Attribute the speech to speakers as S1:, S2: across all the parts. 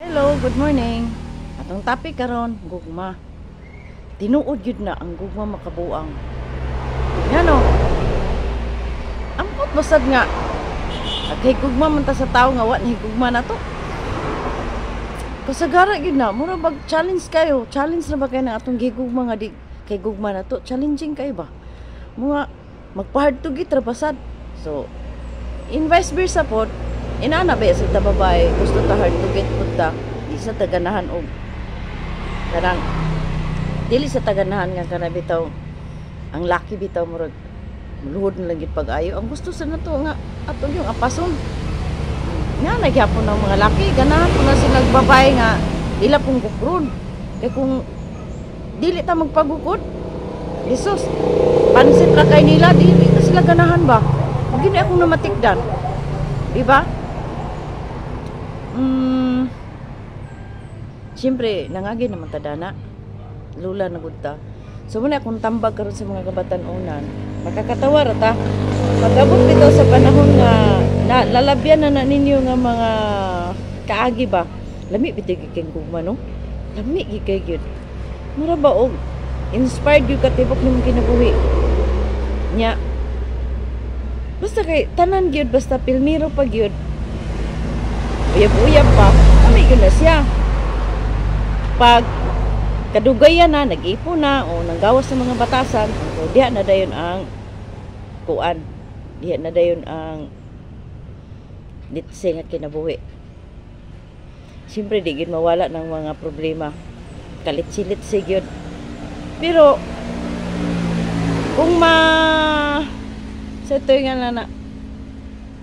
S1: Hello, good morning. Atong topic karon, gugma. Tinuod yun na ang gugma makabuang. Yan o. Ampot basad nga. Kay gugma man ta sa tao nga wa na gugma na to. Kasagara yun na, mura bag challenge kayo. Challenge na ba kayo na atong gigugma nga di kay gugma na to? Challenging kayo ba? Mga magpa-hard to get basad. So, in vice versa po, inana ba sa babae gusto ta hard to get punta di sa taganahan og kanang dili sa taganahan nga kana bitaw ang laki bitaw murag luhod na lang gid pag-ayo ang gusto sa nato nga ato yung apason nga nagyapon ng mga laki ganahan ko na sila babae nga dila pong gukron kay kung dili ta magpagukod Jesus pansit ra kay nila dili ta sila ganahan ba gini akong namatikdan di ba? Siyempre, nangagi naman tadana. Lula na gudta. So, muna akong tambag karon sa mga kabatan-unan. Makakatawa ta. Magabot bitaw sa panahon nga lalabyan na ninyo nga mga kaagi ba? Lami bitaw gikeng gugma, no? Lami gikay gyud. Mura ba og inspired yung katibok ng kinabuhi. Nya. Basta kay tanan gyud basta pilmiro pa gyud. Uyab-uyab pa. Kami gyud na siya. Pag kadugayan na, nag-ipo na o nanggawas sa mga batasan, so diha na dayon ang kuan. Diha na dayon ang litse nga kinabuhi. Siyempre di gyud mawala ng mga problema. Kalit-silitse gyud. Pero kung sa ito nga na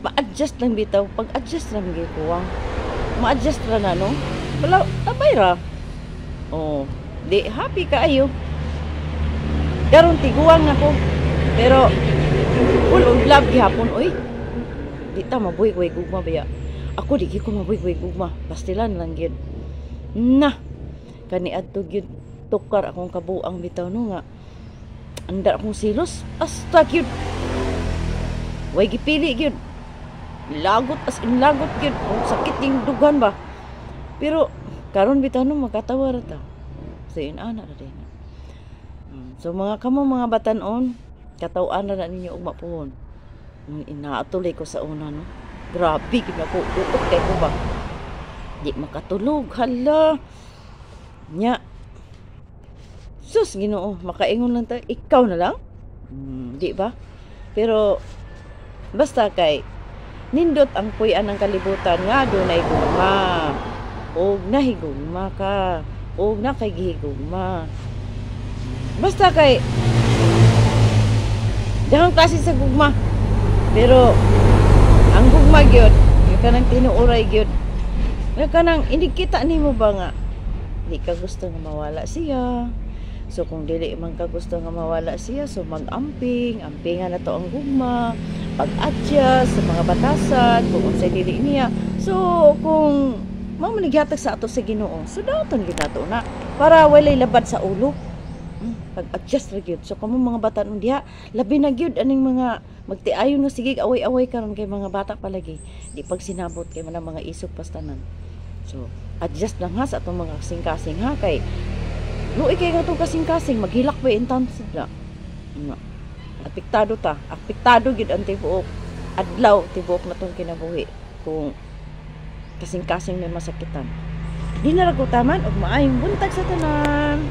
S1: ma-adjust lang bitaw, pag-adjust lang gikuwang. Ma-adjust ra na no. Wala tabay ra. Oh, di happy kaayo. Karon tiguan ako. Pero full of love gihapon oy. Di ta mabuy-buy gugma baya. Ako di ko mabuy-buy gugma. Pastilan lang gyud. Na. Kani adto gyud tukar akong kabuang bitaw no nga. Andar akong silos. Asta gyud. Way gipili gyud. Lagot as in lagot gyud. Sakit yung dugan ba. Pero karon bitaw no makatawa ra ta. So inana ra din. So mga kamo mga batan-on, kataw-an ra ninyo ug mapuhon. Inaatuloy ko sa una no. Grabe gid ako utok kay ko ba. Di makatulog hala. Nya. Sus Ginoo, makaingon lang ta ikaw na lang. Di ba? Pero basta kay nindot ang puy-an ng kalibutan nga dunay gugma. Og nahigugma ka. Og nakagihigugma. Basta kay dahang klase sa gugma. Pero ang gugma gyud, yung kanang tinuoray gyud. Yung kanang hindi kita nimo ba nga di ka gusto nga mawala siya. So kung dili man ka gusto nga mawala siya, so mag-amping, ampingan na to ang gugma, pag-adjust sa mga batasan, kung unsay dili niya. So kung mao manighatag sa ato sa Ginoo. So daton ginato na para walay labad sa ulo. Pag-adjust ra gyud. So kamo mga bata nun diha, labi na gyud aning mga magtiayon nga sige away-away karon kay mga bata palagi. Di pag sinabot kay man mga isog pastanan. So adjust lang ha sa atong mga kasing-kasing ha kay luoy kay nga itong kasing-kasing maghilak pa intan sila. Apektado ta. Apektado gyud ang tibuok adlaw tibuok na tong kinabuhi kung kasing-kasing may masakitan. Di na ra ko taman og maayong buntag sa tanan.